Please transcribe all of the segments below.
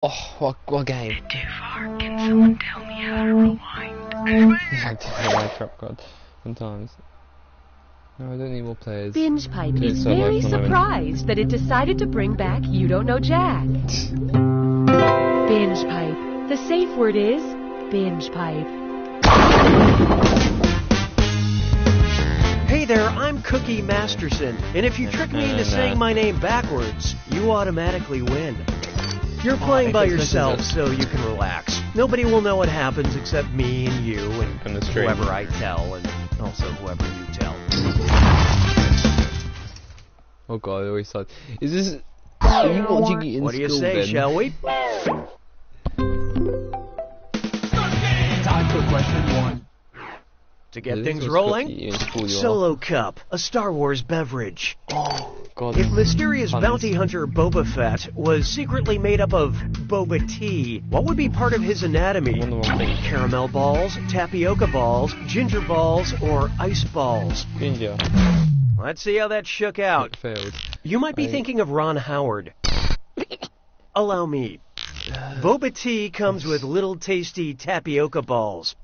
Oh, what game? Too far. Can someone tell me how to rewind? I did my trap card sometimes. No, I don't need more players. Binge Pipe Do it is solo very for the moment. surprised that it decided to bring back You Don't Know Jack. Binge Pipe. The safe word is Binge Pipe. Hey there, I'm Cookie Masterson, and if you trick me into saying my name backwards, you automatically win. You're playing by yourself, so you can relax. Nobody will know what happens except me and you, and whoever I tell, and also whoever you tell. Oh god, I always thought. Is this... Are you watching it in What do you school, say, then? shall we? Time for question one. To get This things was rolling, Cookie in school, you are. Solo Cup, a Star Wars beverage. Oh god. If mysterious puns. bounty hunter Boba Fett was secretly made up of boba tea, what would be part of his anatomy? I'm on the wrong thing. Caramel balls, tapioca balls, ginger balls, or ice balls? Ginger. Let's see how that shook out. It failed. You might be thinking of Ron Howard. Allow me. Boba tea comes with little tasty tapioca balls.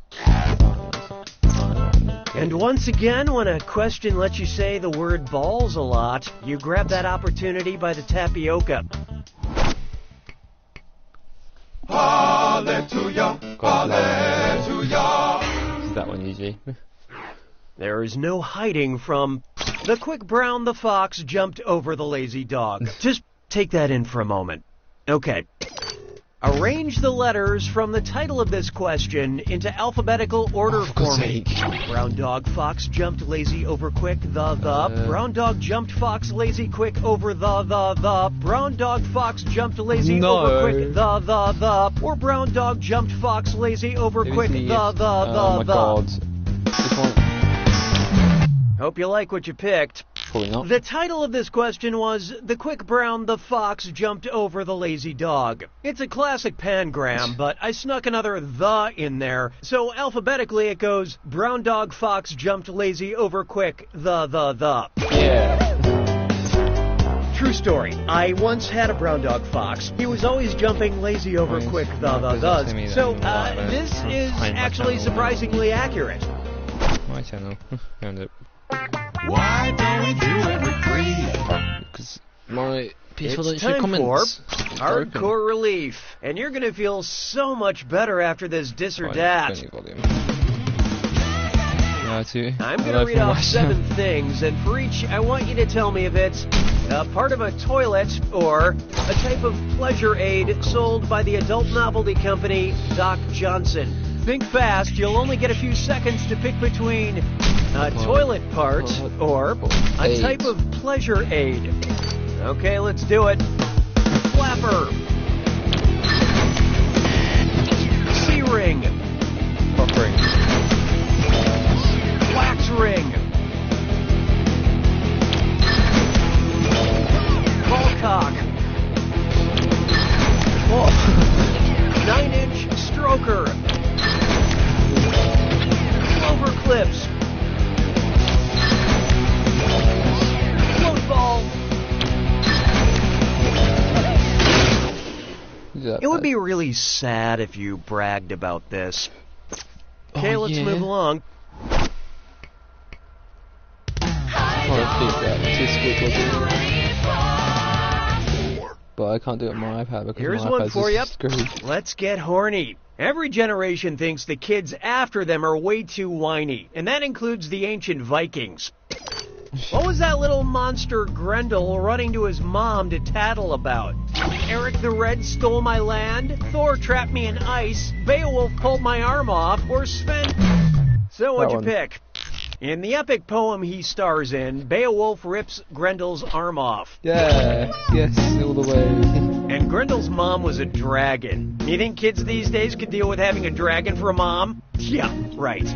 And once again, when a question lets you say the word balls a lot, you grab that opportunity by the tapioca. Hallelujah, hallelujah. That one usually. There is no hiding from the quick brown the fox jumped over the lazy dog. Just take that in for a moment. Okay. Arrange the letters from the title of this question into alphabetical order for me. Brown dog, fox jumped lazy over quick, the. Brown dog jumped fox lazy quick over the. Brown dog, fox jumped lazy over quick, the. Or brown dog jumped fox lazy over quick, the. Oh my god. This one. Hope you like what you picked. Probably not. The title of this question was The Quick Brown the Fox Jumped Over the Lazy Dog. It's a classic pangram, but I snuck another the in there. So alphabetically it goes Brown Dog Fox Jumped Lazy Over Quick, the. Yeah. True story. I once had a brown dog fox. He was always jumping lazy over Nice. quick, No, the. me that So in a while, but this I'll is find my actually channel. surprisingly accurate. My channel. Found it. Why don't we do it with three? Because my people don't It's show time for comments. Hardcore Relief. And you're going to feel so much better after this dis or that. I'm going to read off 7 things, and for each, I want you to tell me if it's a part of a toilet or a type of pleasure aid sold by the adult novelty company Doc Johnson. Think fast, you'll only get a few seconds to pick between a toilet part or a type of pleasure aid. Okay, let's do it. Flapper. C-ring. Buffering. Wax ring. Ball cock. Oh. 9-inch stroker. Clover clips. Float ball. It would be really sad if you bragged about this. Okay, Oh, let's yeah. move along. But I can't do it on my iPad because Here's my one iPad's for you. just screwed. Let's get horny. Every generation thinks the kids after them are way too whiny, and that includes the ancient Vikings. What was that little monster Grendel running to his mom to tattle about? Eric the Red stole my land, Thor trapped me in ice, Beowulf pulled my arm off, or Sven... So what'd you one. pick? In the epic poem he stars in, Beowulf rips Grendel's arm off. Yeah, yes, all the way. And Grendel's mom was a dragon. You think kids these days could deal with having a dragon for a mom? Yeah, right.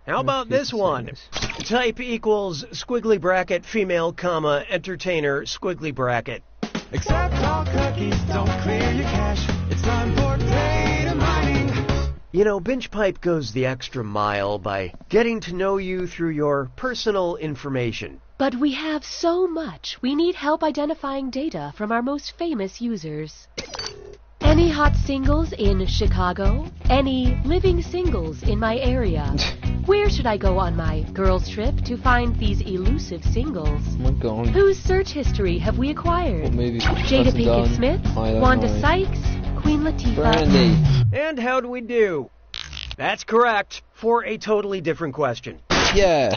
How about this one? Type equals squiggly bracket female comma entertainer squiggly bracket. Except all cookies don't clear your cache. It's time for data mining. You know, Binge Pipe goes the extra mile by getting to know you through your personal information. But we have so much. We need help identifying data from our most famous users. Any hot singles in Chicago? Any living singles in my area? Where should I go on my girls' trip to find these elusive singles? Oh my god. Whose search history have we acquired? What movie? Jada Hasn't Pinkett done? Smith? I don't Wanda know. Sykes? Queen Latifah? Brandy. And how'd we do? That's correct, for a totally different question. Yeah.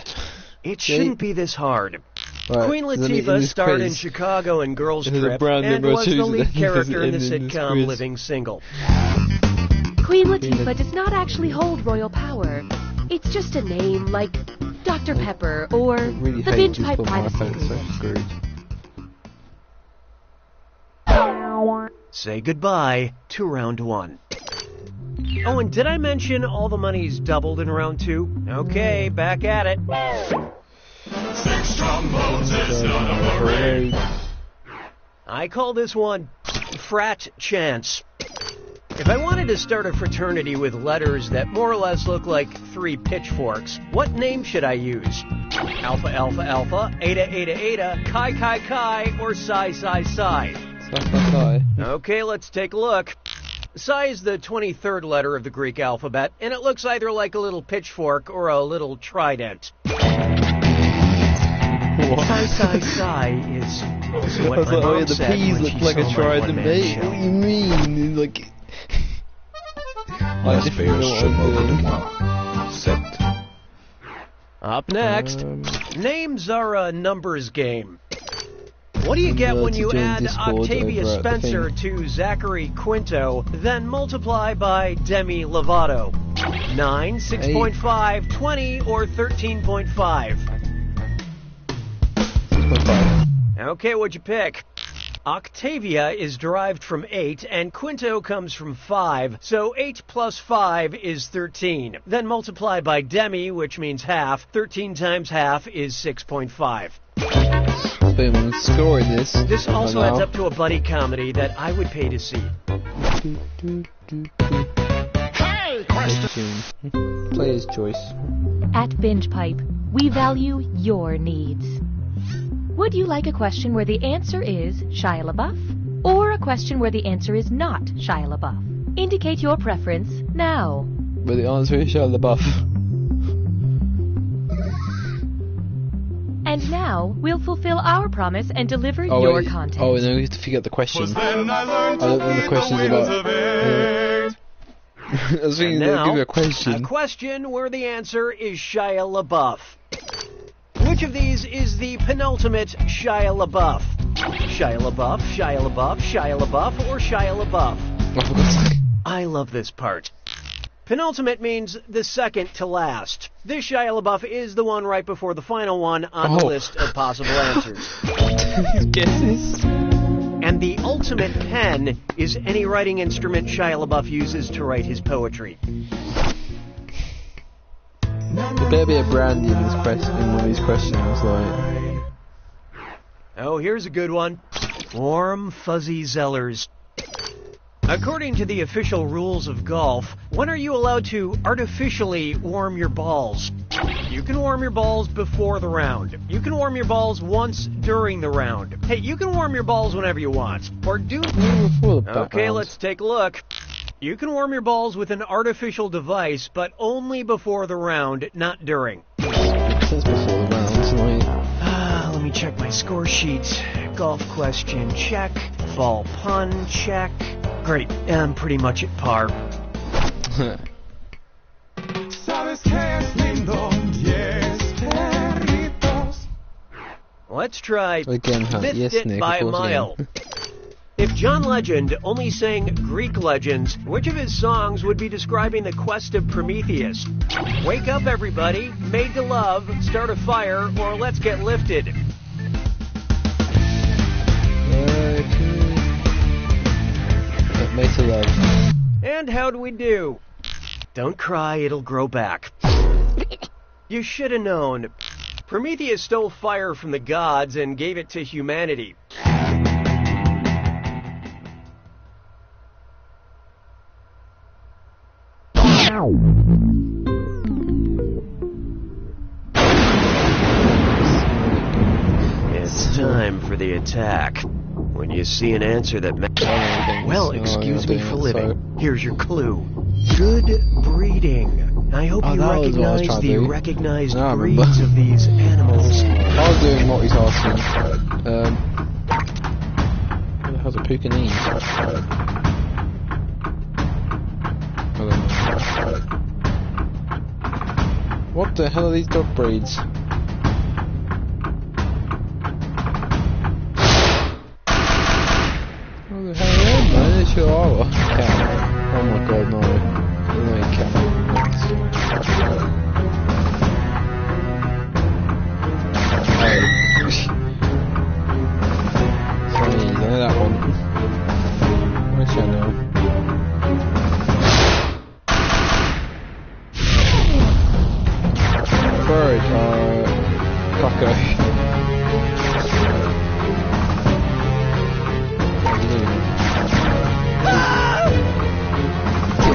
It shouldn't be this hard. Right, Queen does that mean in Latifah this starred in quiz, Chicago and Girls There's a Trip brand and number was two the that lead character in the doesn't end in this sitcom quiz. Living Single. Queen Latifah does not actually hold royal power. It's just a name like Dr. Pepper or Really the hate Binge this Pipe one. My Privacy phone's so Agreement. screwed. Say goodbye to round one. Oh, and did I mention all the money's doubled in round two? Okay, back at it. 6 trombones is none of a ring. I call this one Frat Chance. If I wanted to start a fraternity with letters that more or less look like 3 pitchforks, what name should I use? Alpha Alpha Alpha, Eta Eta Eta, Chi Chi Chi, or Psi Psi Psi? Sigh. Okay, let's take a look. Psi is the 23rd letter of the Greek alphabet, and it looks either like a little pitchfork or a little trident. Psi Psi Psi is also I what was my like, oh yeah, mom the said peas when look she like saw a my trident, one-man mate. show. What do you mean? Like... Les pires se moquent de moi. 7. Up next, names are a numbers game. What do you get when to you join add Discord Octavia over at the Spencer to Zachary Quinto, then multiply by Demi Lovato? 9, 6.5, 20, or 13.5? 6.5. Okay, what'd you pick? Octavia is derived from 8, and Quinto comes from 5, so 8 plus 5 is 13. Then multiply by Demi, which means half. 13 times half is 6.5. Boom, I'm scoring this. This also For adds now. up to a buddy comedy that I would pay to see. Tune. Player's choice. At Binge Pipe, we value your needs. Would you like a question where the answer is Shia LaBeouf? Or a question where the answer is not Shia LaBeouf? Indicate your preference now. But the answer is Shia LaBeouf. And now, we'll fulfill our promise and deliver Oh, your wait. content. Oh, and then we have to forget the question. Was then I learned I to don't know the beat question's the about. wheels of it. I was thinking And they'd now, give you a question. question where the answer is Shia LaBeouf. Which of these is the penultimate Shia LaBeouf? Shia LaBeouf, Shia LaBeouf, Shia LaBeouf, or Shia LaBeouf? Oh, for God's sake. I love this part. Penultimate means the second to last. This Shia LaBeouf is the one right before the final one on the Oh. list of possible answers. These guesses. And the ultimate pen is any writing instrument Shia LaBeouf uses to write his poetry. There better be a brandy in this question, in one of these questions, like. Oh, here's a good one. Warm, fuzzy Zellers. According to the official rules of golf, when are you allowed to artificially warm your balls? You can warm your balls before the round. You can warm your balls once during the round. Hey, you can warm your balls whenever you want. Or do... Before the Okay, background. let's take a look. You can warm your balls with an artificial device, but only before the round, not during. Since before the rounds, like. Let me check my score sheet. Golf question, check. Fall pun, check. Great, I'm pretty much at par. ¿Sabes qué es lindo? 10 perritos. Let's try Again, huh? Fifth Yes, It Nick, by of a course mile. again. If John Legend only sang Greek legends, which of his songs would be describing the quest of Prometheus? Wake up, everybody, made to love, start a fire, or let's get lifted. Made to love. And how'd we do? Don't cry, it'll grow back. You should have known. Prometheus stole fire from the gods and gave it to humanity. It's time for the attack. When you see an answer that well, excuse me for living. Here's your clue. Good breeding. I hope you recognize the recognized breeds of these animals. I was doing what he's asking. What the hell's a Pekingese? I don't know. What the hell are these dog breeds? What the hell are they, man? It's Chihuahua. Cat. Oh my god, no. No, cat. Chinese, I know that one. Which I know. Bird, Cocker.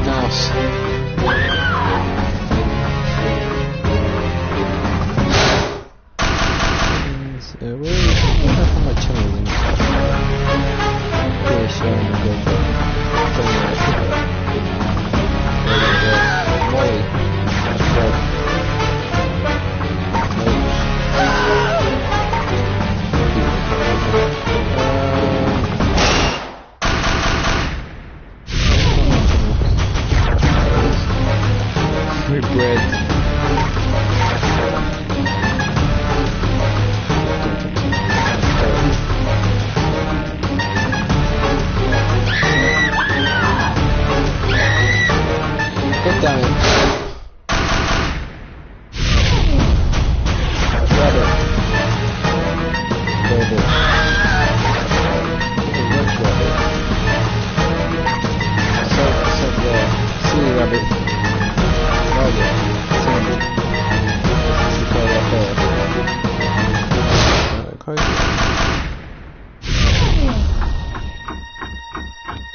Mouse. Where is how much channel is in it? British Molly. Bread. God damn it. Rabbit. Rabbit. Which rabbit? So there. See rabbit.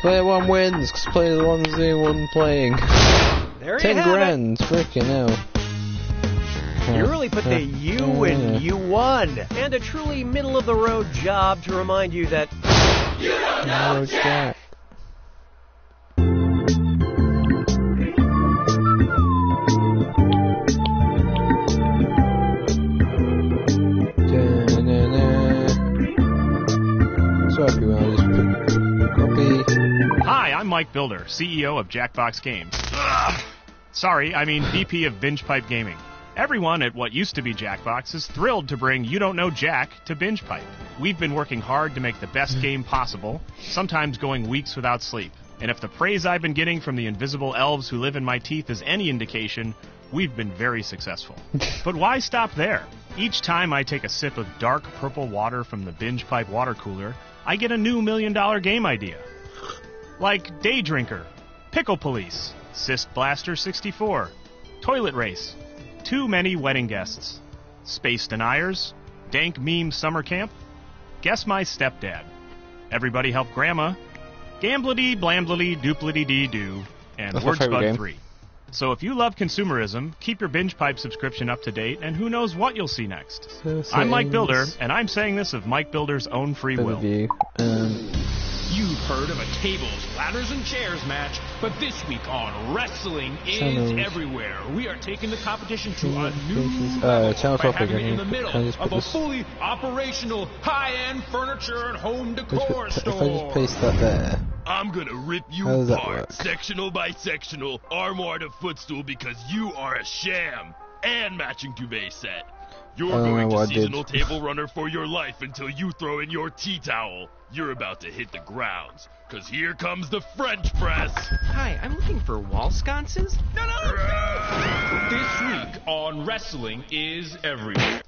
Player 1 wins, because player 1's the one playing. There 10 you have grand, freaking hell. You really put the U in you won. And a truly middle-of-the-road job to remind you that you don't know Jack. Hi, I'm Mike Builder, CEO of Jackbox Games. Sorry, I mean VP of Binge Pipe Gaming. Everyone at what used to be Jackbox is thrilled to bring You Don't Know Jack to Binge Pipe. We've been working hard to make the best game possible, sometimes going weeks without sleep. And if the praise I've been getting from the invisible elves who live in my teeth is any indication, we've been very successful. But why stop there? Each time I take a sip of dark purple water from the Binge Pipe water cooler, I get a new $1 million game idea. Like Day Drinker, Pickle Police, Cyst Blaster 64, Toilet Race, Too Many Wedding Guests, Space Deniers, Dank Meme Summer Camp, Guess My Stepdad, Everybody Help Grandma, Gamblity Blamblity Duplity Dee Doo, and Wordsbud 3. So if you love consumerism, keep your Binge Pipe subscription up to date, and who knows what you'll see next. I'm Mike Builder, and I'm saying this of Mike Builder's own free will. You've heard of a tables, ladders, and chairs match, but this week on Wrestling is Everywhere, we are taking the competition to a new level by having it in the middle of a fully operational high-end furniture and home decor store. If I just paste that there. I'm gonna rip you apart, sectional by sectional, armoire to footstool, because you are a sham, and matching duvet set. You're going to seasonal table runner for your life until you throw in your tea towel. You're about to hit the grounds, cause here comes the French press. Hi, I'm looking for wall sconces. No! This week on Wrestling is Everywhere.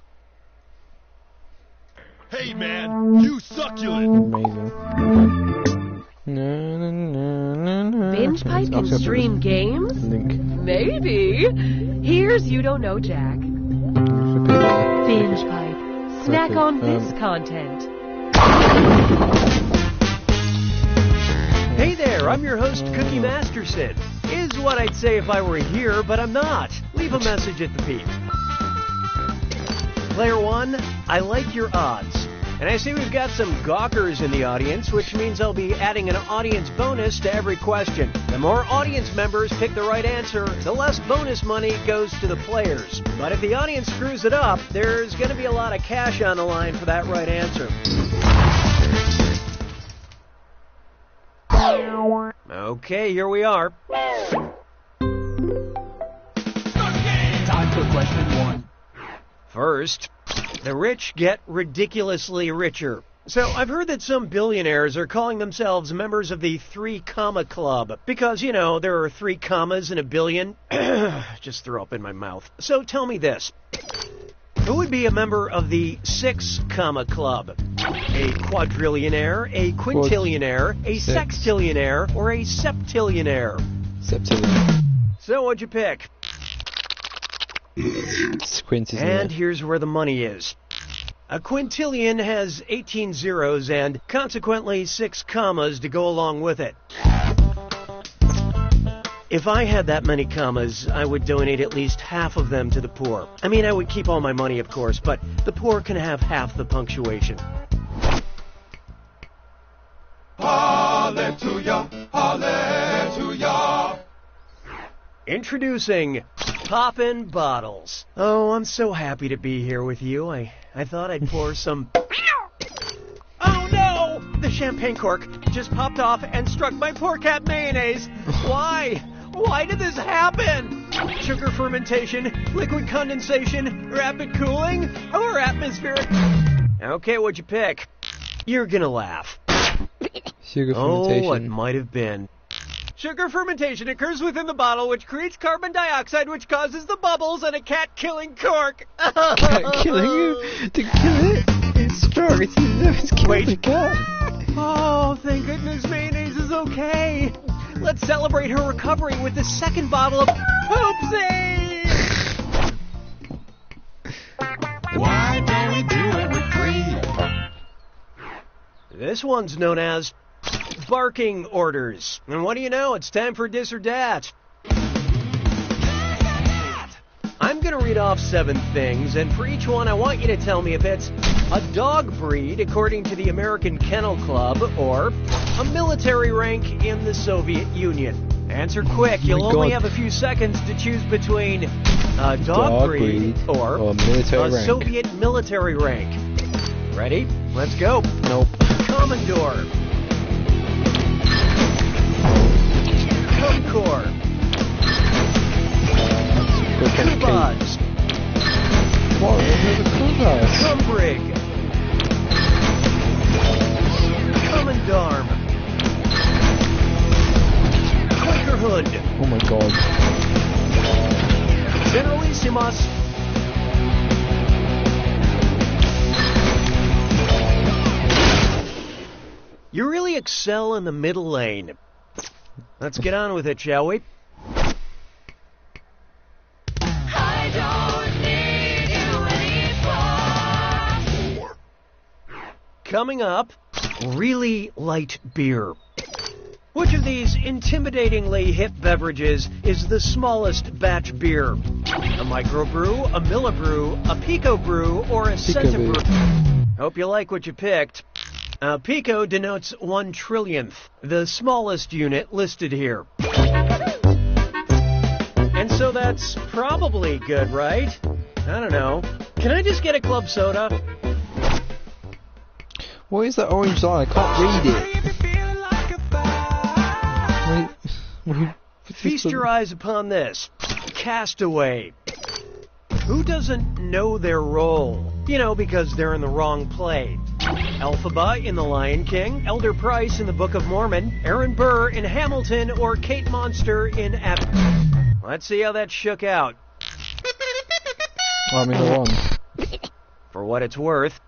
Hey man, you succulent. Amazing. Binge Pipe can stream games? Link. Maybe. Here's You Don't Know Jack. Binge Pipe. Snack on this content. Hey there, I'm your host, Cookie Masterson. is what I'd say if I were here, but I'm not. Leave a message at the beep. Player 1, I like your odds. And I see we've got some gawkers in the audience, which means I'll be adding an audience bonus to every question. The more audience members pick the right answer, the less bonus money goes to the players. But if the audience screws it up, there's going to be a lot of cash on the line for that right answer. Okay, here we are. Time for question 1. First, the rich get ridiculously richer. So I've heard that some billionaires are calling themselves members of the 3 Comma Club because, you know, there are 3 commas in a billion. Just threw up in my mouth. So tell me this. Who would be a member of the 6 Comma Club? A quadrillionaire, a quintillionaire, a sextillionaire, or a septillionaire? Septillionaire. So what'd you pick? And here's where the money is. A quintillion has 18 zeros and consequently 6 commas to go along with it. If I had that many commas, I would donate at least half of them to the poor. I mean, I would keep all my money, of course, but the poor can have half the punctuation. Hallelujah, hallelujah. Introducing Poppin' Bottles. Oh, I'm so happy to be here with you. I thought I'd pour some... Oh no! The champagne cork just popped off and struck my poor cat mayonnaise. Why? Why did this happen? Sugar fermentation, liquid condensation, rapid cooling, or atmospheric... Okay, what'd you pick? You're gonna laugh. Sugar fermentation. Oh, it might have been. Sugar fermentation occurs within the bottle, which creates carbon dioxide, which causes the bubbles and a cat-killing cork. Cat killing you? To kill it? It's strong. It's killing the cat. Oh, thank goodness mayonnaise is okay. Let's celebrate her recovery with the second bottle of Poopsie! Why don't we do it with 3? This one's known as barking orders. And what do you know? It's time for Dis or Dat. I'm going to read off 7 things, and for each one, I want you to tell me if it's a dog breed, according to the American Kennel Club, or a military rank in the Soviet Union. Answer quick. You'll only have a few seconds to choose between a dog breed or military a rank. Soviet military rank. Ready? Let's go. Nope. Commodore. Comcore. Kubaz. What? There's a Kubaz. Cumbrig. Commandarm. Quakerhood. Oh my god. Generalissimus. You really excel in the middle lane. Let's get on with it, shall we? I don't need you anymore. Coming up, really light beer. Which of these intimidatingly hip beverages is the smallest batch beer? A microbrew, a millibrew, a pico brew, or a centibrew? Hope you like what you picked. Pico denotes 1/1,000,000th, the smallest unit listed here. And so that's probably good, right? I don't know. Can I just get a club soda? What is that orange line? I can't read it. Feast your eyes upon this. Castaway. Who doesn't know their role? You know, because they're in the wrong play. Elphaba in The Lion King, Elder Price in the Book of Mormon, Aaron Burr in Hamilton, or Kate Monster in Let's see how that shook out. I'm in the wrong. For what it's worth,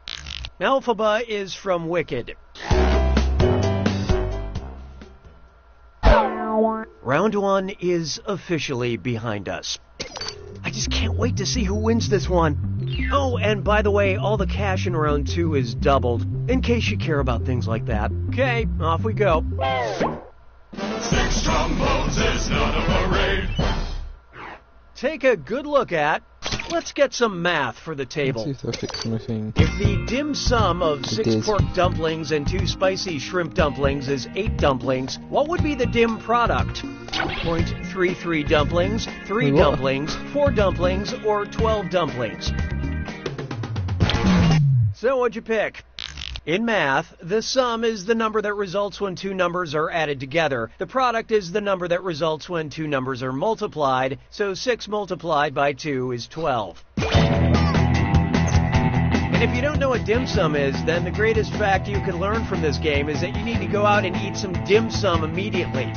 Elphaba is from Wicked. Round 1 is officially behind us. I just can't wait to see who wins this one. Oh, and by the way, all the cash in round 2 is doubled, in case you care about things like that. Okay, off we go. 6 trombones is not a parade. Take a good look at. Let's get some math for the table. Let's see if I fix my thing. If the dim sum of It 6 is. pork dumplings and 2 spicy shrimp dumplings is 8 dumplings, what would be the dim product? 0.33 dumplings, 3 Wait, what? dumplings, 4 dumplings, or 12 dumplings? So what'd you pick? In math, the sum is the number that results when 2 numbers are added together. The product is the number that results when 2 numbers are multiplied, so 6 multiplied by 2 is 12. And if you don't know what dim sum is, then the greatest fact you can learn from this game is that you need to go out and eat some dim sum immediately.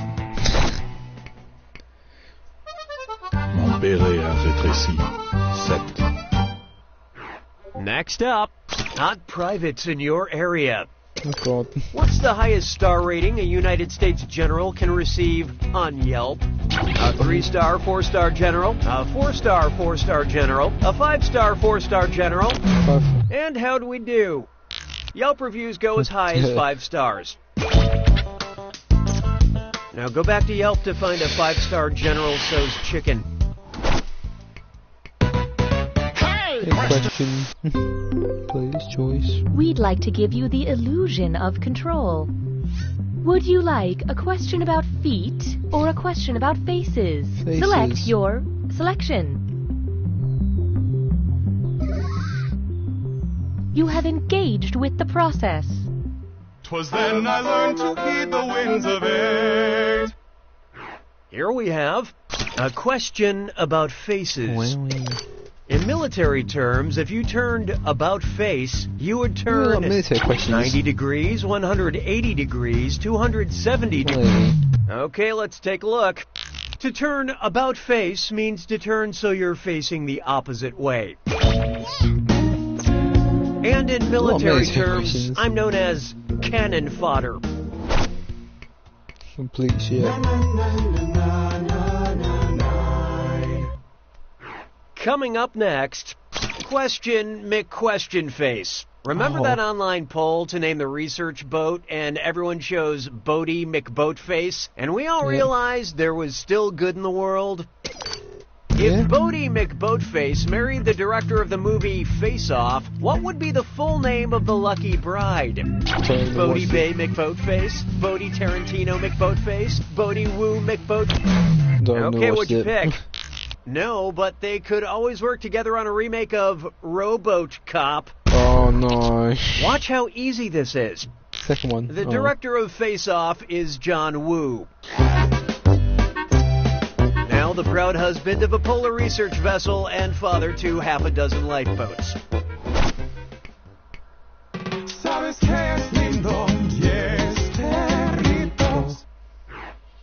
Mon béret a rétréci. 7. Next up, hot privates in your area. Oh god. What's the highest star rating a United States general can receive on Yelp? A 3-star, 4-star general, a 4-star, 4-star general, a 5-star, 4-star general, 5. and how do we do? Yelp reviews go as high as 5 stars. Now go back to Yelp to find a 5-star General Tso's chicken. Question. Please, choice. We'd like to give you the illusion of control. Would you like a question about feet or a question about faces? Faces. Select your selection. You have engaged with the process. 'Twas then I learned to heed the winds of 8. Here we have a question about faces. In military terms, if you turned about face, you would turn military questions. 90 degrees, 180 degrees, 270 degrees. Okay, let's take a look. To turn about face means to turn so you're facing the opposite way. And in military terms, questions. I'm known as cannon fodder. Complete shit. Coming up next, Question McQuestion Face. Remember that online poll to name the research boat and everyone chose Boaty McBoatface? And we all realized there was still good in the world? If Boaty McBoatface married the director of the movie Face Off, what would be the full name of the lucky bride? Boaty Bay McBoatface? Boaty Tarantino McBoatface? Boaty Woo McBoat... Okay, what'd you pick? No, but they could always work together on a remake of Rowboat Cop. Oh no. Watch how easy this is. Second one. The director of Face Off is John Woo. Now the proud husband of a polar research vessel and father to half a dozen lifeboats.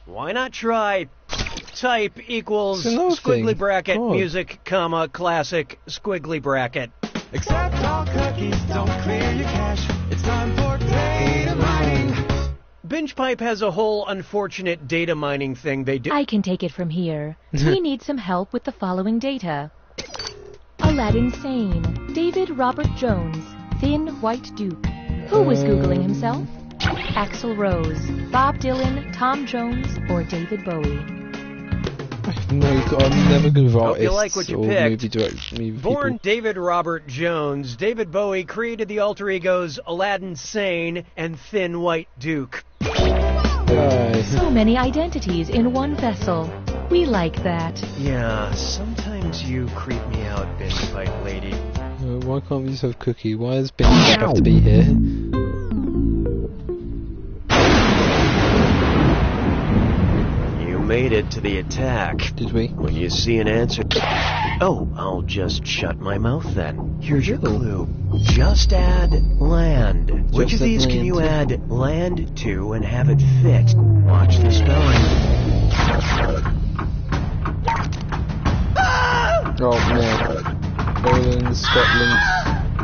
Why not try type equals squiggly bracket music, comma, classic squiggly bracket. Accept all cookies, don't clear your cache. It's time for data mining. BingePipe has a whole unfortunate data mining thing they do. I can take it from here. We need some help with the following data. Aladdin Sane, David Robert Jones, Thin White Duke. Who was Googling himself? Axl Rose, Bob Dylan, Tom Jones, or David Bowie? No, I'm never good with artists. Hope you like what you or picked. movie Born people. David Robert Jones, David Bowie created the alter egos Aladdin Sane and Thin White Duke. So many identities in one vessel. We like that. Yeah, sometimes you creep me out, BingePipe lady. Why can't we just have Cookie? Why does BingePipe have to be here? Made it to the attack. Did we? When you see an answer... Oh, I'll just shut my mouth then. Here's your clue. Just add land. Which of these can you add land to and have it fit? Watch the spelling. Oh, man. Poland, Scotland.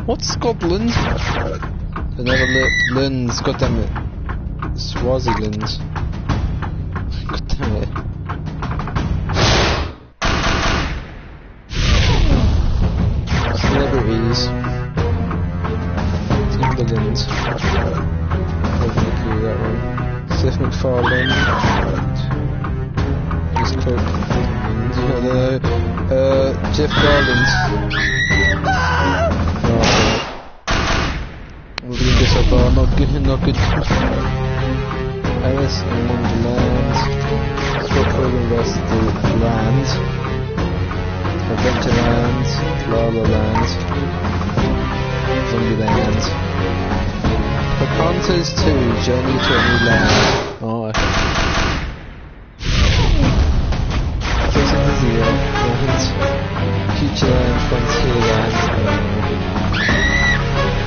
What's Scotland? Another Lands, goddammit. Swaziland. God damn it. Celebrities. Timberland. That one. Seth MacFarlane. Chris Cook. Jeff Garland. We're doing this so far, not good. Alice in Wonderland. Scott Pilgrim vs. the Land. Adventureland. La La Land. Zombieland. Pocahontas 2, Journey to a New Land. Oh, okay. Jason Disneyland. Futureland, Frontierland.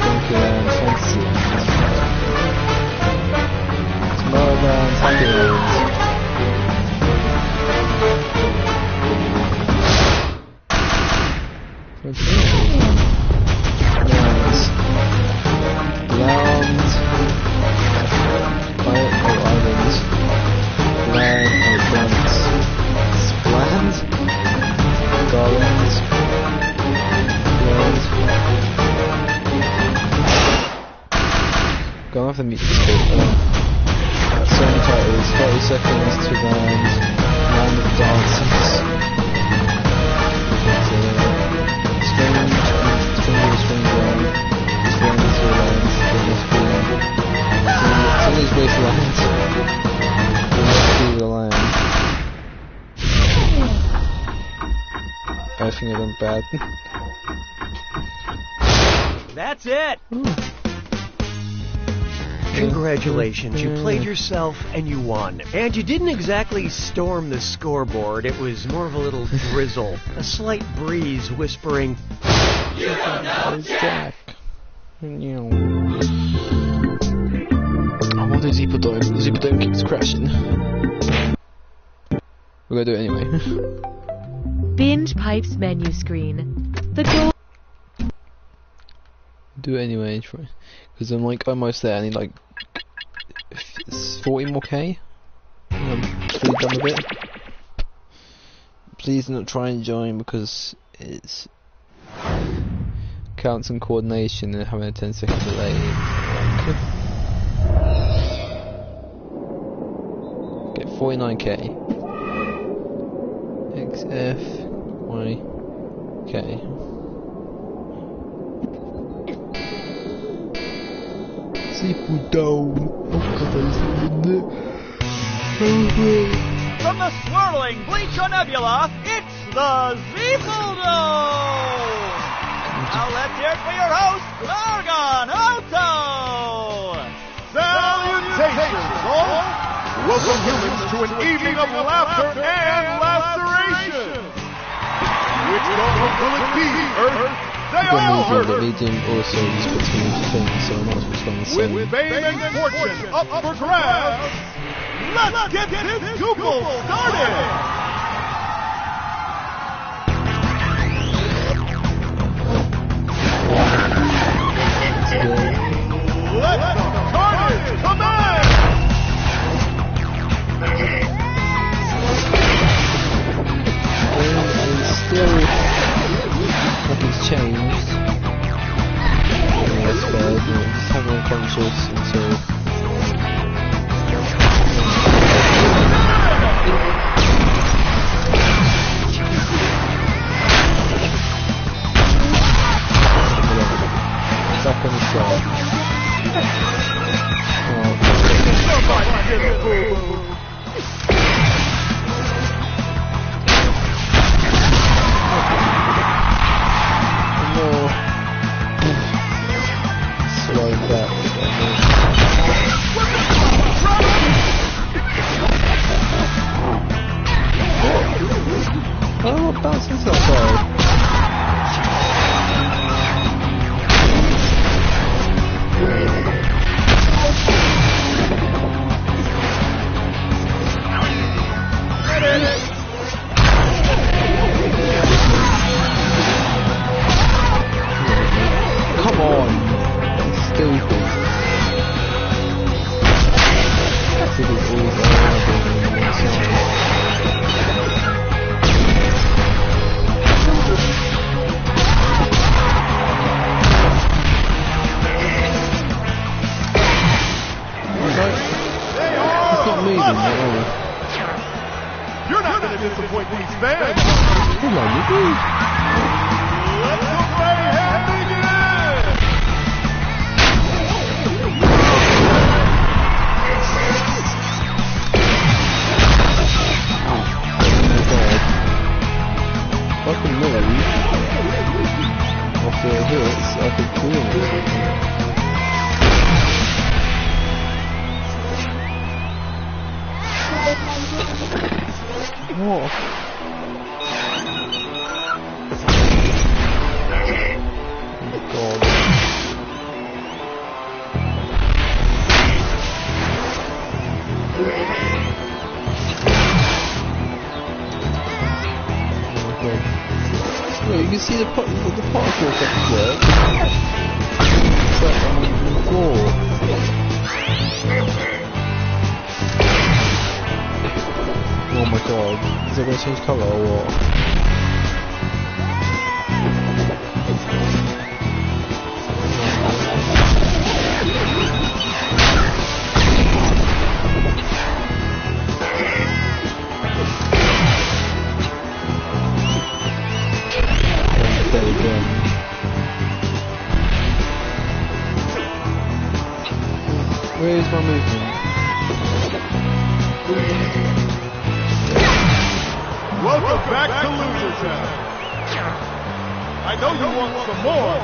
Donkeyland, Fantasyland. Tomorrowland, Happyland. Nice. Land. Island. Land. Plants. Land. Garland. Land. Gonna have to meet this bit. Song titles, 30 seconds to land. Land of Dances. Strange Land. Teenage Wasteland. The Land. I think I done bad. That's it! Congratulations, you played yourself and you won. And you didn't exactly storm the scoreboard, it was more of a little drizzle. A slight breeze whispering, "You don't know Jack!" I want to Zipodome. Zipodome keeps crashing. We're gonna do it anyway. Binge Pipe's menu screen. The goal. Do it anyway, because I'm like almost there. I need like 40 more K. I'm pretty done with it. Please do not try and join because it's counts and coordination and having a 10-second delay. Get 49K. XFYK. Zipodome. From the swirling Bleacher Nebula, it's the Zipodome! Now let's hear it for your host, Argon Alto! Salutations, all! Welcome humans to an evening of laughter and laceration! Which government will it be, Earth? They all heard the medium also is between things, so I'm not supposed to with fame and fortune up for grabs, let's get this Google started! Let the carnage commence! And still nothing's changed. That's bad, just have unconscious until back on the side. Slow back. Oh, what bouncing to that side? Come on! It's stupid. That's it, it's always on one side. They are disappoint these fans. Come on, you. Let the mayhem begin! Fucking move. After it hits, I could kill him or something. What? Oh god. Look, you can see the particle effect work. It's like on the floor. Oh my god, is it going to change colour or what? Where is my movement? Welcome back to Loser Town. I know you want some more.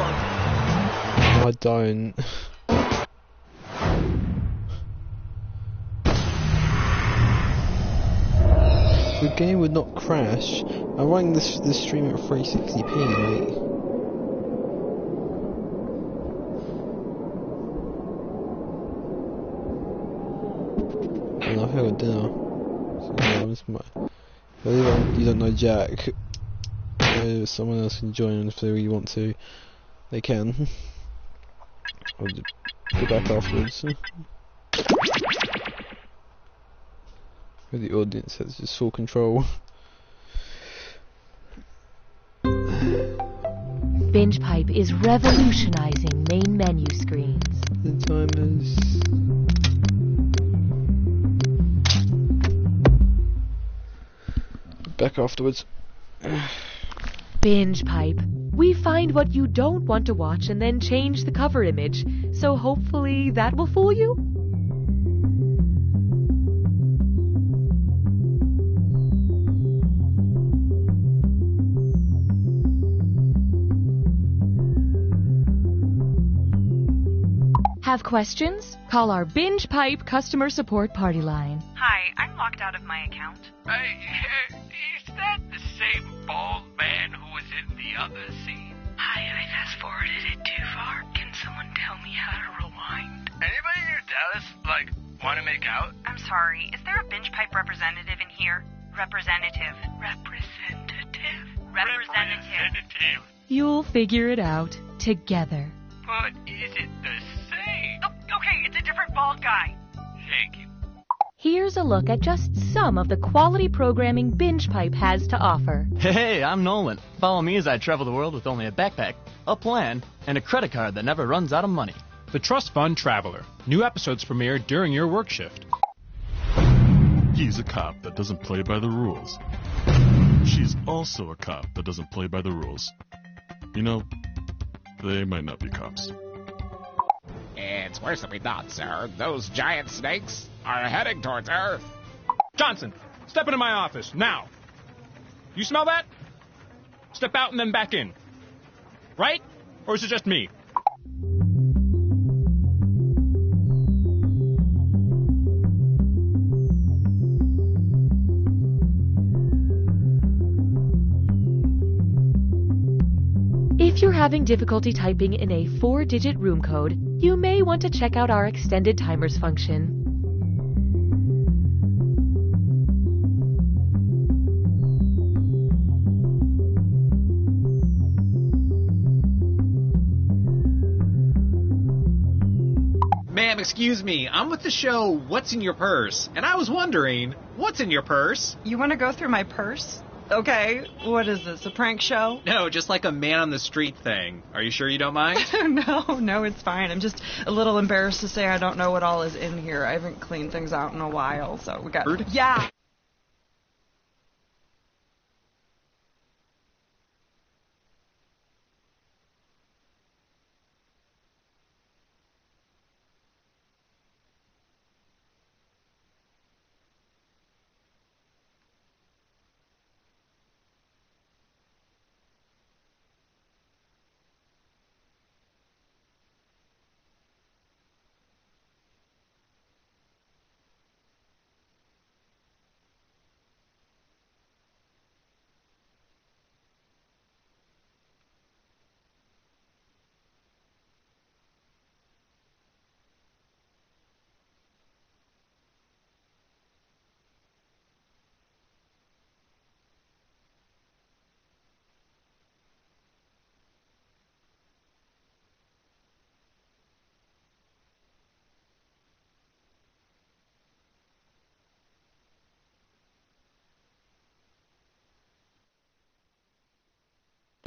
No, I don't. The game would not crash. I'm running this stream at 360p, mate. And I've had dinner. So yeah, this might. You don't know Jack. Someone else can join if they really want to. They can. I'll go back afterwards. Where the audience has just full control. Binge Pipe is revolutionizing main menu screens. The timers. Back afterwards. Binge Pipe. We find what you don't want to watch and then change the cover image. So hopefully that will fool you? Have questions? Call our Binge Pipe customer support party line. Hi, I'm locked out of my account. Is that the same bald man who was in the other scene? Hi, I fast-forwarded it too far. Can someone tell me how to rewind? Anybody near Dallas, want to make out? I'm sorry, is there a Binge Pipe representative in here? Representative. You'll figure it out together. But is it the same? Oh, okay, it's a different bald guy. Thank you. Here's a look at just some of the quality programming Binge Pipe has to offer. Hey, I'm Nolan. Follow me as I travel the world with only a backpack, a plan, and a credit card that never runs out of money. The Trust Fund Traveler. New episodes premiere during your work shift. He's a cop that doesn't play by the rules. She's also a cop that doesn't play by the rules. You know, they might not be cops. It's worse than we thought, sir. Those giant snakes are heading towards Earth. Johnson, step into my office, now. You smell that? Step out and then back in. Right? Or is it just me? If you're having difficulty typing in a 4-digit room code, you may want to check out our extended timers function. Ma'am, excuse me, I'm with the show What's in Your Purse, and I was wondering, what's in your purse? You want to go through my purse? Okay, what is this, a prank show? No, just like a man on the street thing. Are you sure you don't mind? No, it's fine. I'm just a little embarrassed to say I don't know what all is in here. I haven't cleaned things out in a while, so we got... Yeah! Bird? What is it, the same? Okay, it's a different bald guy. Hey, you want to go through my purse? No, just like a man on the street thing. Are you sure you don't mind? No, it's fine. I'm just a little embarrassed to say I don't know what all is in here. I haven't cleaned things out in a while, so we got... Bird? Yeah!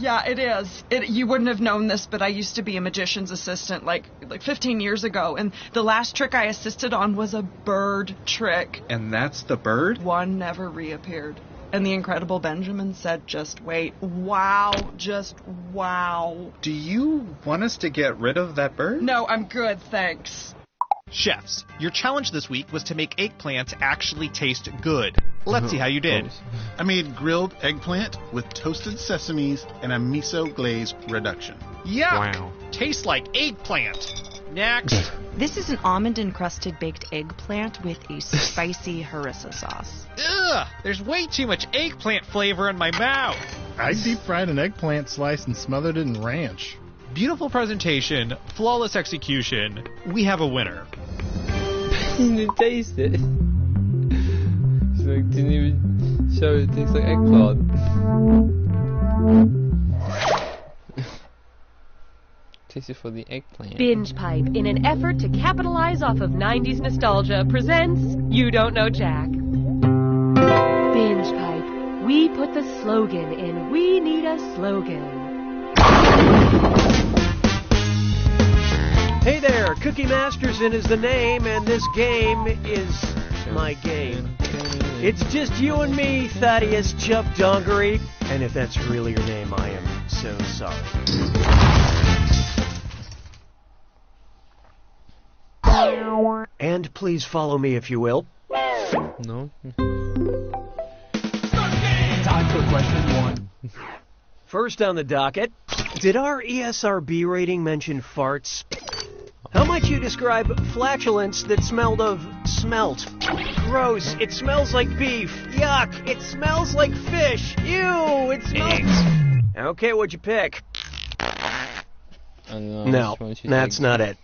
Yeah, it is. You wouldn't have known this, but I used to be a magician's assistant like 15 years ago, and the last trick I assisted on was a bird trick. And that's the bird? One never reappeared. And the incredible Benjamin said, just wait. Wow, just wow. Do you want us to get rid of that bird? No, I'm good, thanks. Chefs, your challenge this week was to make eggplant actually taste good. Let's see how you did. I made grilled eggplant with toasted sesames and a miso glaze reduction. Yuck! Wow. Tastes like eggplant. Next. This is an almond-encrusted baked eggplant with a spicy harissa sauce. Ugh! There's way too much eggplant flavor in my mouth. I deep-fried an eggplant slice and smothered it in ranch. Beautiful presentation, flawless execution. We have a winner. You didn't taste it. So it didn't even show it tastes like eggplant. Tasted for the eggplant. Binge Pipe, in an effort to capitalize off of 90s nostalgia, presents You Don't Know Jack. Binge Pipe, we put the slogan in We Need a Slogan. Hey there, Cookie Masterson is the name, and this game is my game. It's just you and me, Thaddeus Chuck Dongery, and if that's really your name, I am so sorry. And please follow me if you will. No. Time for question 1. First on the docket, did our ESRB rating mention farts? How might you describe flatulence that smelled of smelt? Gross, it smells like beef. Yuck, it smells like fish. Ew, it smells... Okay, what'd you pick? No, that's not it.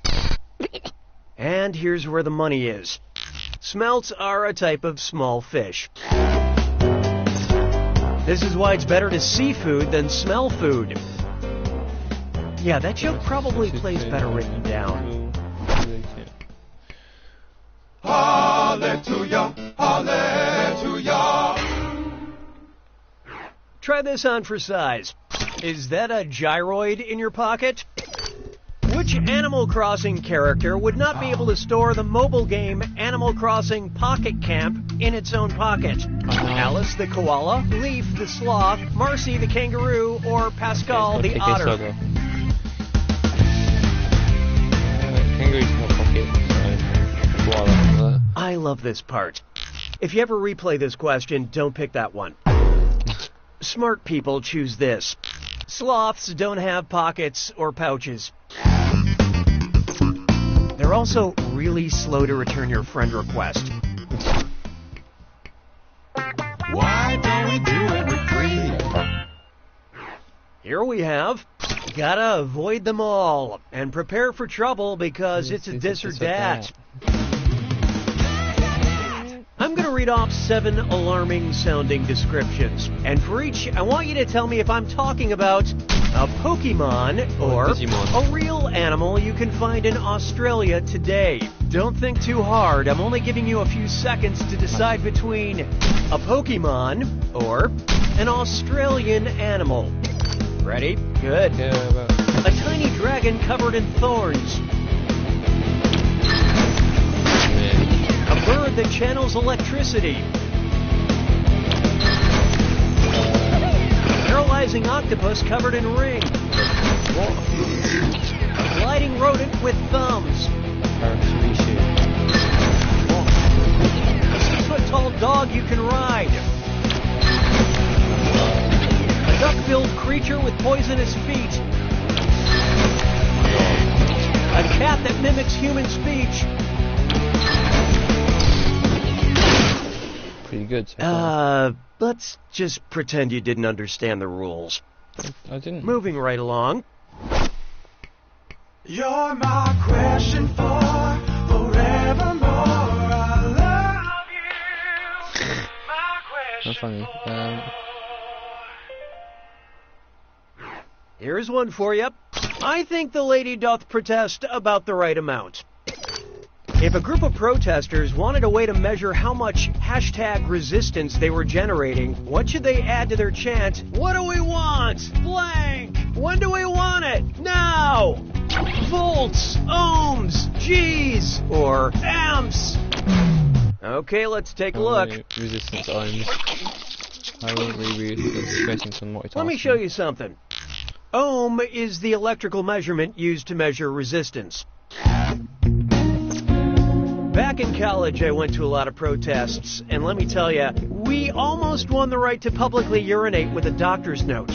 And here's where the money is. Smelts are a type of small fish. This is why it's better to see food than smell food. Yeah, that joke probably plays better written down. Hallelujah, hallelujah. Try this on for size. Is that a gyroid in your pocket? Which Animal Crossing character would not be able to store the mobile game Animal Crossing Pocket Camp in its own pocket? Alice the koala, Leaf the sloth, Marcy the kangaroo, or Pascal the otter? I love this part. If you ever replay this question, don't pick that one. Smart people choose this. Sloths don't have pockets or pouches. They're also really slow to return your friend request. Why don't we do it with 3? Here we have, gotta avoid them all and prepare for trouble because it's a this or that. I'm going to read off 7 alarming sounding descriptions, and for each, I want you to tell me if I'm talking about a Pokemon or a real animal you can find in Australia today. Don't think too hard, I'm only giving you a few seconds to decide between a Pokemon or an Australian animal. Ready? Good. A tiny dragon covered in thorns. A bird that channels electricity. A paralyzing octopus covered in rings. A gliding rodent with thumbs. A 6-foot-tall dog you can ride. A duck-billed creature with poisonous feet. A cat that mimics human speech. Pretty good so far. Let's just pretend you didn't understand the rules. I didn't. Moving right along. You're my question for forevermore. I love you. My question. Not funny. Here's one for you. I think the lady doth protest about the right amount. If a group of protesters wanted a way to measure how much hashtag resistance they were generating, what should they add to their chant? What do we want? Blank! When do we want it? Now! Volts, ohms, Gs, or amps. Okay, let's take a look. Resistance ohms. I won't read the questions on what it's Let me show you something. Ohm is the electrical measurement used to measure resistance. Back in college, I went to a lot of protests, and let me tell you, we almost won the right to publicly urinate with a doctor's note.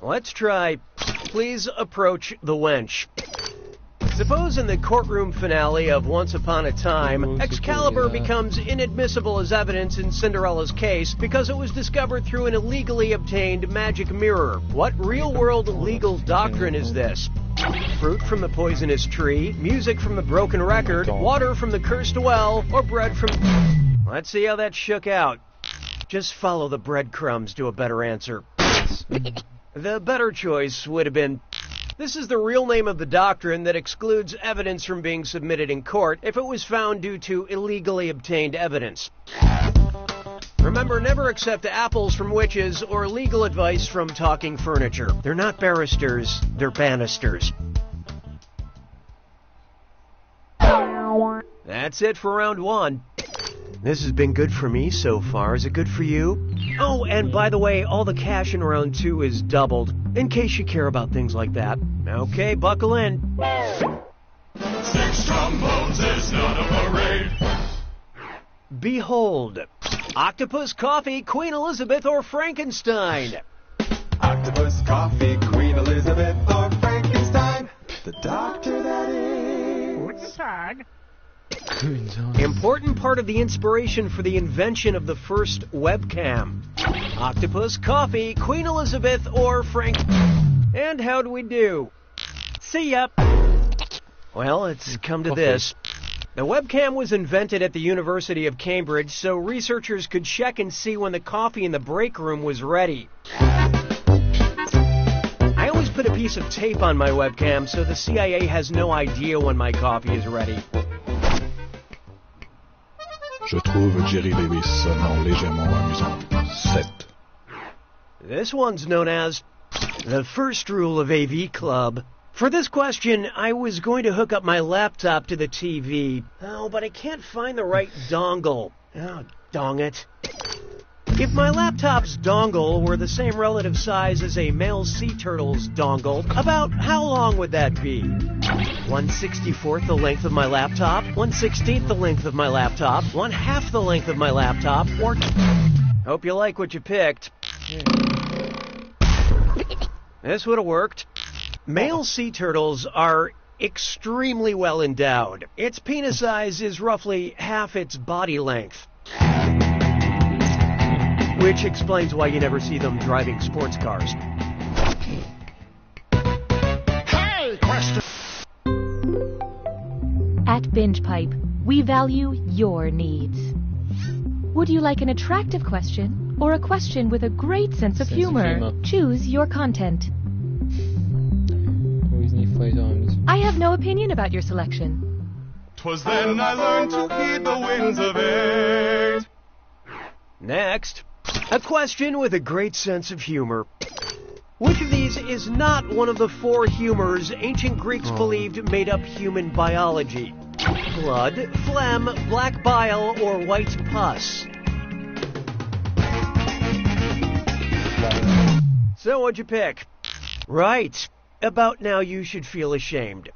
Let's try, please approach the wench. Suppose in the courtroom finale of Once Upon a Time, Excalibur becomes inadmissible as evidence in Cinderella's case because it was discovered through an illegally obtained magic mirror. What real-world legal doctrine is this? Fruit from the poisonous tree, music from the broken record, water from the cursed well, or bread from... Let's see how that shook out. Just follow the breadcrumbs to a better answer. The better choice would have been... This is the real name of the doctrine that excludes evidence from being submitted in court if it was found due to illegally obtained evidence. Remember, never accept apples from witches or legal advice from talking furniture. They're not barristers, they're banisters. That's it for round one. This has been good for me so far. Is it good for you? Oh, and by the way, all the cash in round two is doubled, in case you care about things like that. Okay, buckle in. 6 trombones is not a parade. Behold, Octopus, Coffee, Queen Elizabeth, or Frankenstein? Octopus, Coffee, Queen Elizabeth, or Frankenstein. The doctor that is. What's the tag? Important part of the inspiration for the invention of the first webcam. Octopus, Coffee, Queen Elizabeth, or Frank... And how do we do? See ya! Well, it's come to this. The webcam was invented at the University of Cambridge so researchers could check and see when the coffee in the break room was ready. I always put a piece of tape on my webcam so the CIA has no idea when my coffee is ready. Je trouve Jerry Lewis sonnant légèrement amusant. 7. This one's known as the first rule of AV Club. For this question, I was going to hook up my laptop to the TV. Oh, but I can't find the right dongle. Oh, dong it. If my laptop's dongle were the same relative size as a male sea turtle's dongle, about how long would that be? 1/64th the length of my laptop, 1/16th the length of my laptop, 1/2 the length of my laptop, or... Hope you like what you picked. This would have worked. Male sea turtles are extremely well endowed. Its penis size is roughly half its body length. Which explains why you never see them driving sports cars. Hey, question! At Binge Pipe, we value your needs. Would you like an attractive question or a question with a great sense of humor? Choose your content. I have no opinion about your selection. 'Twas then I learned to heed the winds of age. Next, a question with a great sense of humor. Which of these is not one of the 4 humors ancient Greeks believed made up human biology? Blood, phlegm, black bile, or white pus? So what'd you pick? Right. About now you should feel ashamed.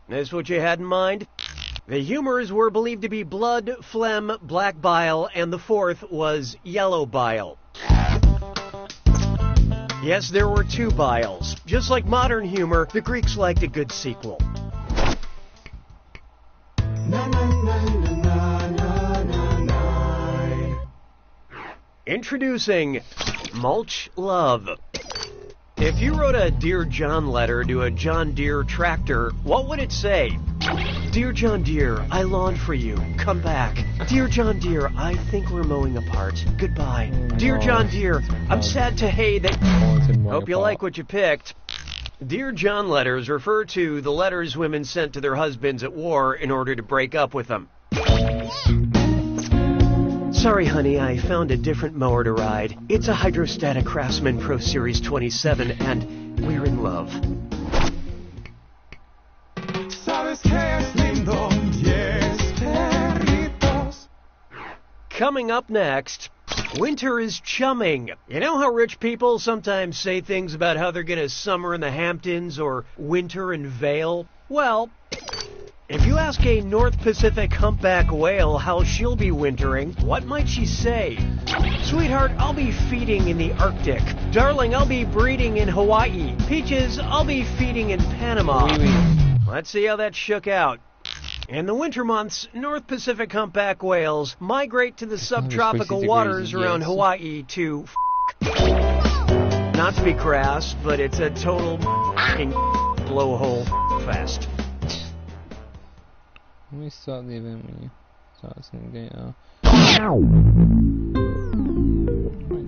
That's what you had in mind? The humors were believed to be blood, phlegm, black bile, and the 4th was yellow bile. Yes, there were 2 biles. Just like modern humor, the Greeks liked a good sequel. Introducing Mulch Love. If you wrote a Dear John letter to a John Deere tractor, what would it say? Dear John Deere, I lawned for you. Come back. Dear John Deere, I think we're mowing apart. Goodbye. Dear John Deere, I'm sad to say that... Hope you like what you picked. Dear John letters refer to the letters women sent to their husbands at war in order to break up with them. Sorry, honey, I found a different mower to ride. It's a Hydrostatic Craftsman Pro Series 27, and we're in love. Coming up next, winter is chumming. You know how rich people sometimes say things about how they're going to summer in the Hamptons or winter in Vail? Well, if you ask a North Pacific humpback whale how she'll be wintering, what might she say? Sweetheart, I'll be feeding in the Arctic. Darling, I'll be breeding in Hawaii. Peaches, I'll be feeding in Panama. Let's see how that shook out. In the winter months, North Pacific humpback whales migrate to the subtropical waters around Hawaii to not to be crass, but it's a total blowhole fest. Let me start the event when you start sending data.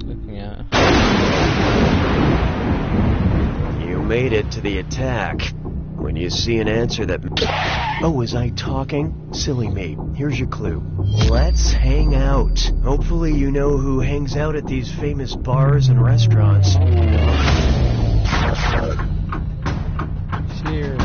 Looking at. You made it to the attack. When you see an answer that... Oh, was I talking? Silly me. Here's your clue. Let's hang out. Hopefully you know who hangs out at these famous bars and restaurants. Cheers.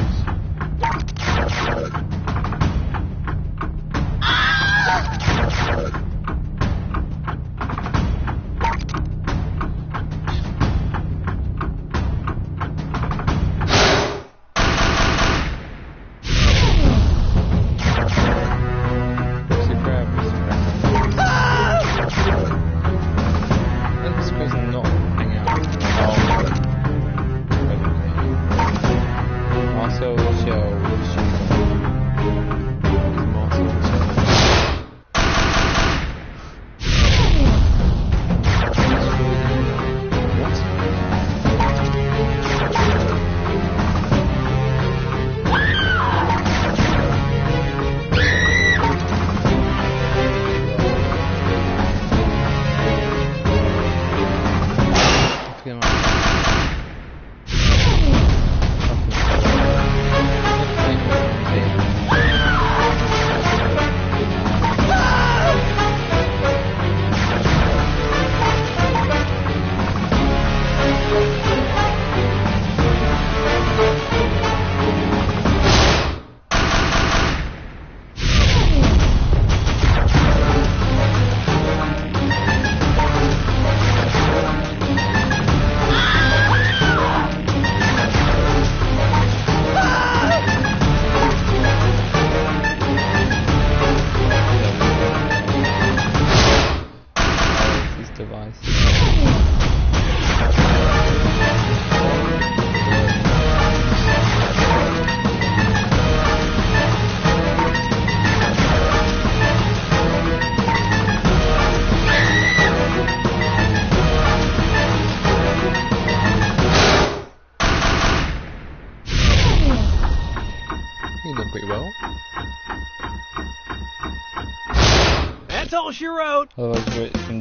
She wrote. Oh, from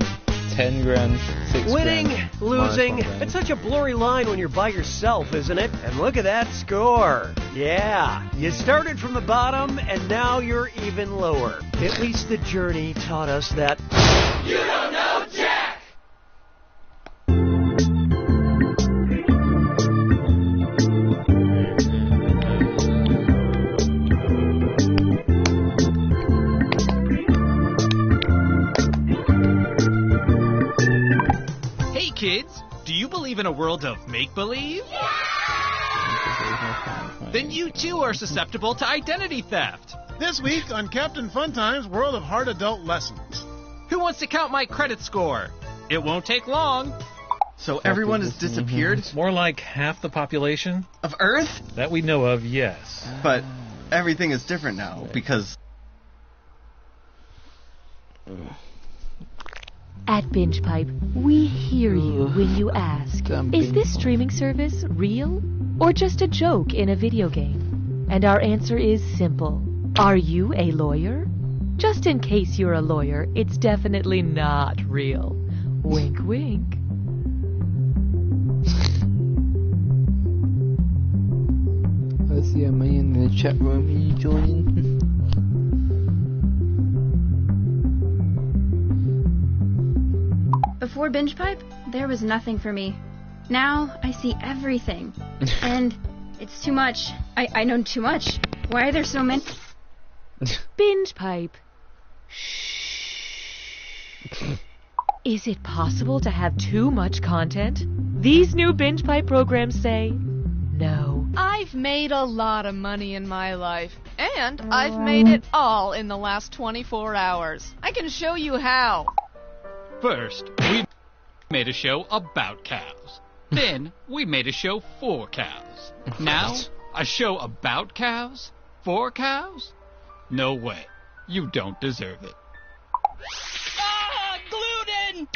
10 grand, 6 winning, grand, losing. It's such a blurry line when you're by yourself, isn't it? And look at that score. Yeah, you started from the bottom and now you're even lower. At least the journey taught us that you don't know Jack. Kids, do you believe in a world of make-believe? Then you too are susceptible to identity theft. This week on Captain Funtime's World of Hard Adult Lessons. Who wants to count my credit score? It won't take long. So everyone has disappeared? More like half the population. Of Earth? That we know of, yes. But everything is different now, because... At Binge Pipe, we hear you when you ask, is this streaming service real or just a joke in a video game? And our answer is simple. Are you a lawyer? Just in case you're a lawyer, it's definitely not real. Wink, wink. I see a man in the chat room. Are you joining? Before Binge Pipe, there was nothing for me. Now I see everything. And it's too much. I know too much. Why are there so many? Binge Pipe. Is it possible to have too much content? These new Binge Pipe programs say no. I've made a lot of money in my life, and I've made it all in the last 24 hours. I can show you how. First, we made a show about cows. Then, we made a show for cows. Now, a show about cows? For cows? No way. You don't deserve it. Ah, gluten!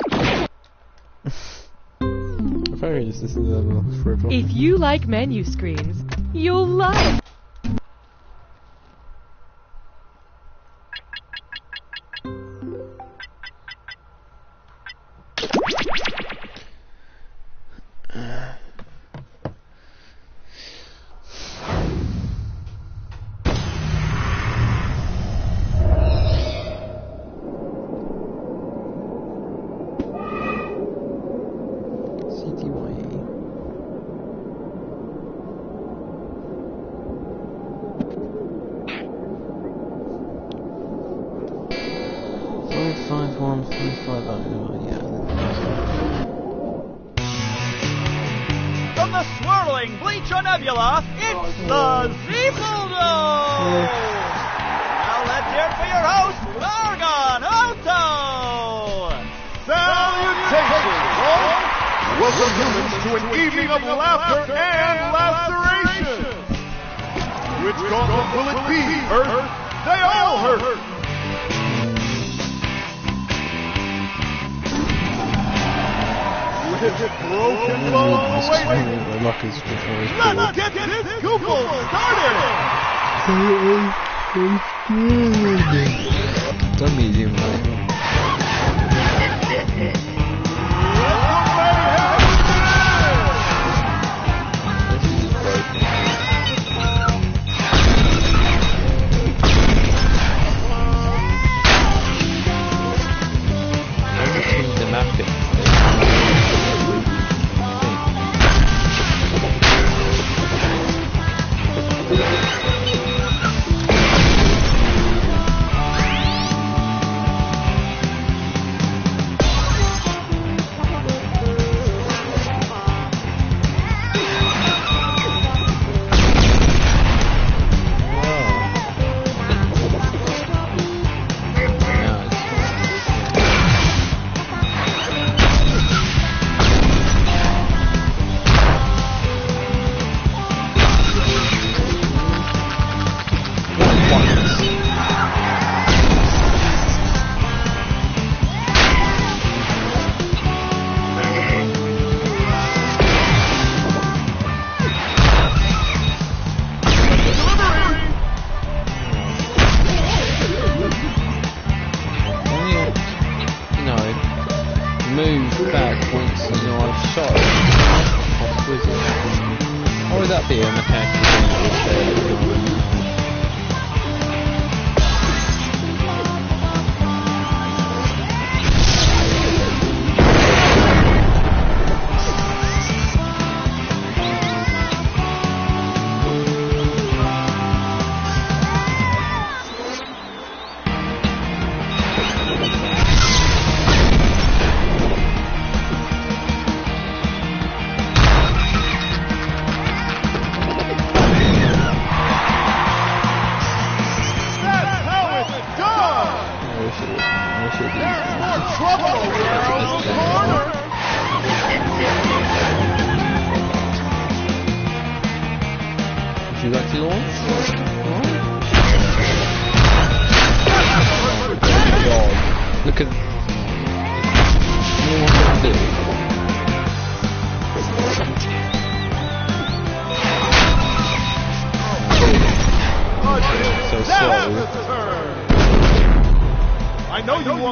This is a level for a problem. If you like menu screens, you'll love it. From the swirling Bleacher Nebula, it's the Zeefeldo! Now let's hear it for your host, Argon Otto! Salutations, folks! Welcome humans to an evening of laughter and laceration! Which gauntlet will it be, Earth? They all hurt! With broken bones awaiting, let's get this Google started! Done medium, right?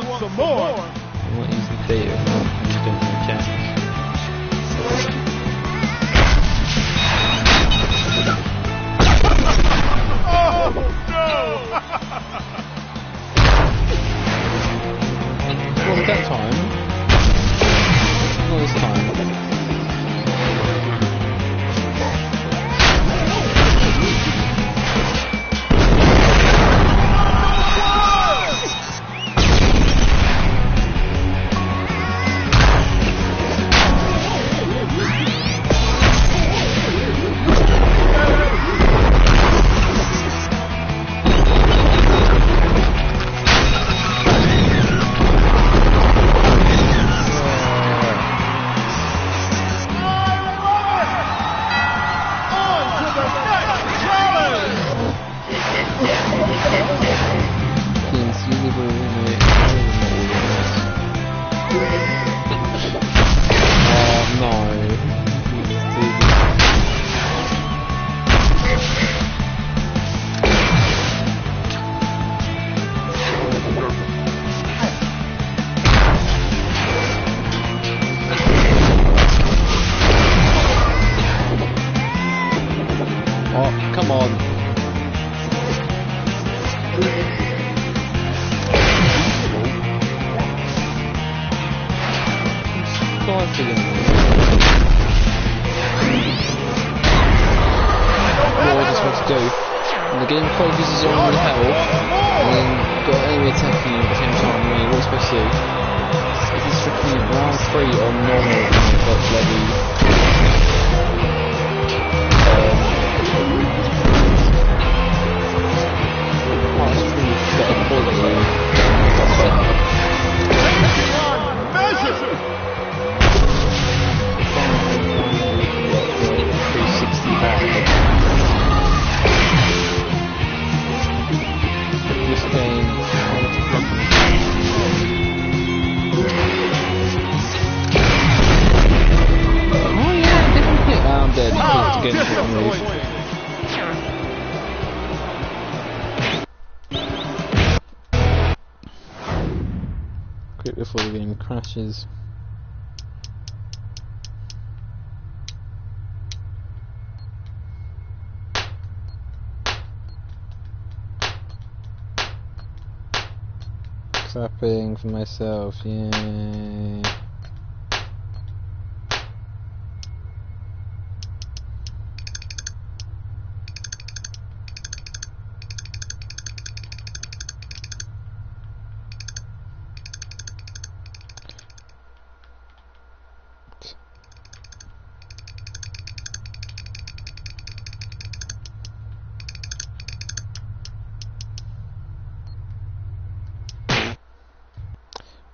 want some more? I'm not using data, I'm just going to Jack. Oh, no! What was that time? Not this time. Before the game crashes. Clapping for myself, yay.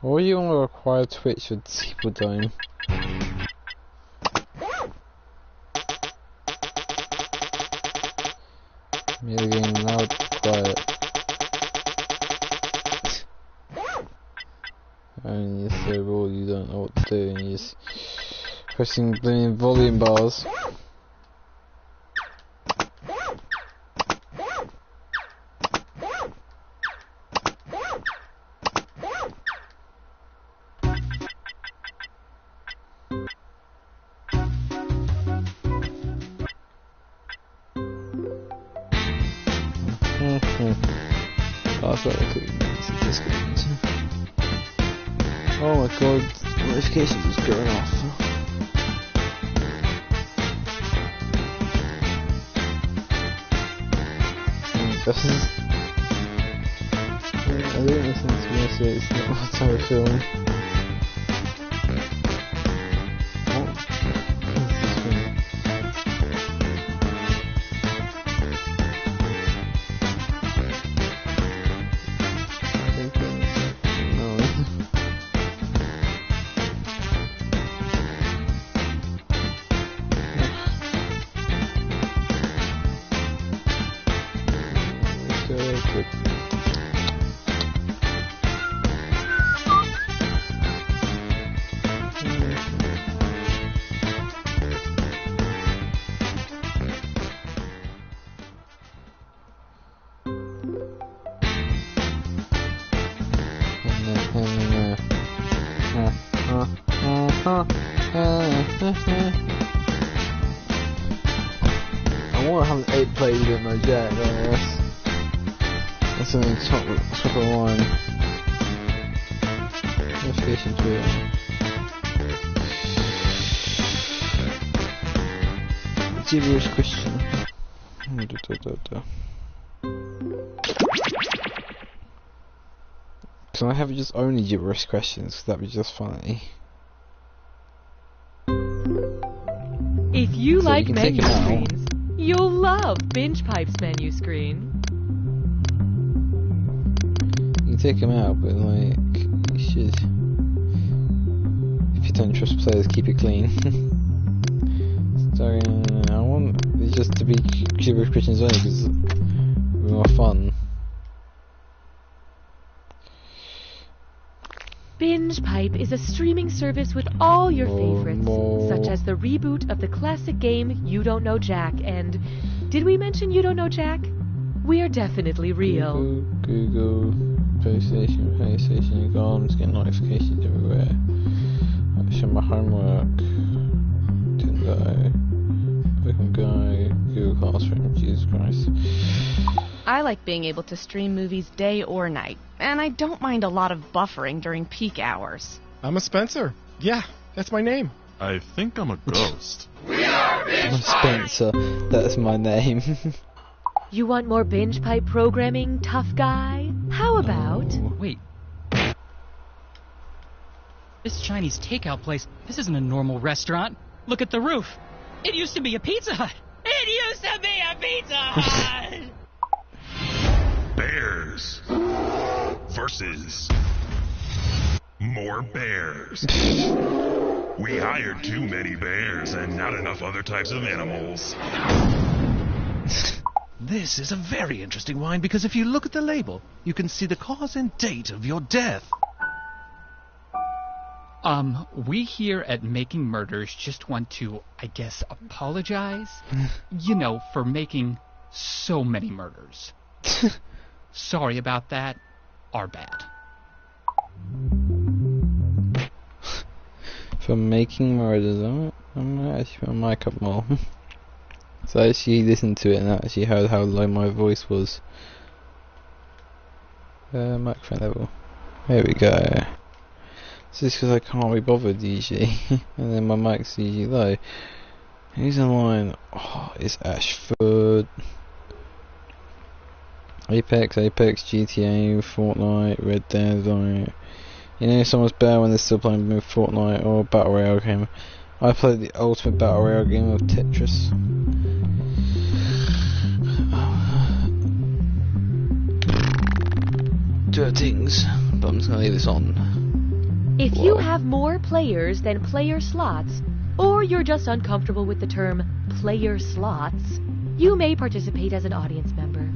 Or you want to acquire Twitch with Sequel Dome? Maybe being loud, quiet. And you're so bored you don't know what to do and you're just pressing blooming volume bars. Oh my god, the notification is going off. I don't listen to music, it's not my type of film. I want to have an 8 play with my Jack, I guess. That's on the top of the line. Notification to it. Gibberish question. Can I have it just only gibberish questions? Cause that'd be just funny. If you So like you can take menu it out. screens, you'll love Binge Pipe's menu screen. You can take them out, but like, you should. If you don't trust players, keep it clean. So, I want it just to be gibberish questions only because it's more fun. Binge Pipe is a streaming service with all your favorites, such as the reboot of the classic game You Don't Know Jack, and did we mention You Don't Know Jack? We're definitely real. Google, PlayStation, Games, get notifications everywhere. Action my homework. Nintendo, Pokemon Go, Google Classroom, Jesus Christ. I like being able to stream movies day or night, and I don't mind a lot of buffering during peak hours. I'm a Spencer. Yeah, that's my name. I think I'm a ghost. I'm Spencer, that's my name. You want more Binge Pipe programming, tough guy? How about... Wait. This Chinese takeout place, this isn't a normal restaurant. Look at the roof. It used to be a Pizza Hut. It used to be a Pizza Hut! Bears versus more bears. We hired too many bears and not enough other types of animals. This is a very interesting wine because if you look at the label, you can see the cause and date of your death. We here at Making Murders just want to, I guess, apologize. You know, for making so many murders. Sorry about that. Our bad. For making murders, I'm actually put my mic up more. So I actually listened to it and I actually heard how low my voice was. Microphone level. There we go. It's just because I can't be bothered usually. And then my mic's usually low. Who's in line? Oh, it's Ashford. Apex, GTA, Fortnite, Red Dead, like, you know, someone's better when they're still playing with Fortnite or Battle Royale game. I played the ultimate Battle Royale game of Tetris. Dirtings, but I'm just gonna leave this on. If you have more players than player slots, or you're just uncomfortable with the term player slots, you may participate as an audience member.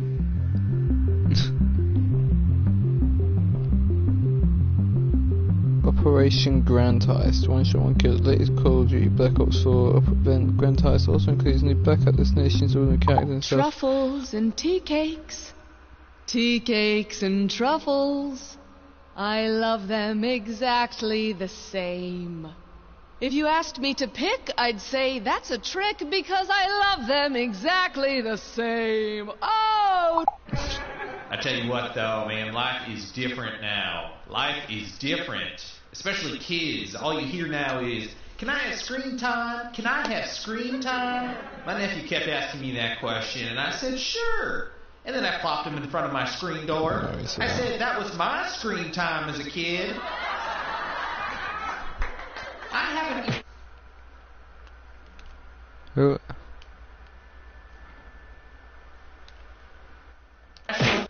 Operation Grand Heist. One shot, one kill. Latest Call of Duty Black Ops 4 event Grand Heist also includes new blackout destinations, all new characters and stuff. Truffles and tea cakes. Tea cakes and truffles. I love them exactly the same. If you asked me to pick, I'd say that's a trick because I love them exactly the same. Oh! I tell you what, though, man, life is different now. Life is different. Especially kids. All you hear now is, can I have screen time? Can I have screen time? My nephew kept asking me that question, and I said, sure. And then I plopped him in front of my screen door. I said, that was my screen time as a kid. I haven't... Who? I'm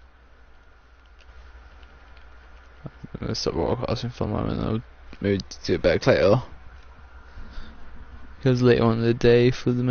gonna stop broadcasting for a moment. I'll maybe do it back later. Because later on in the day for the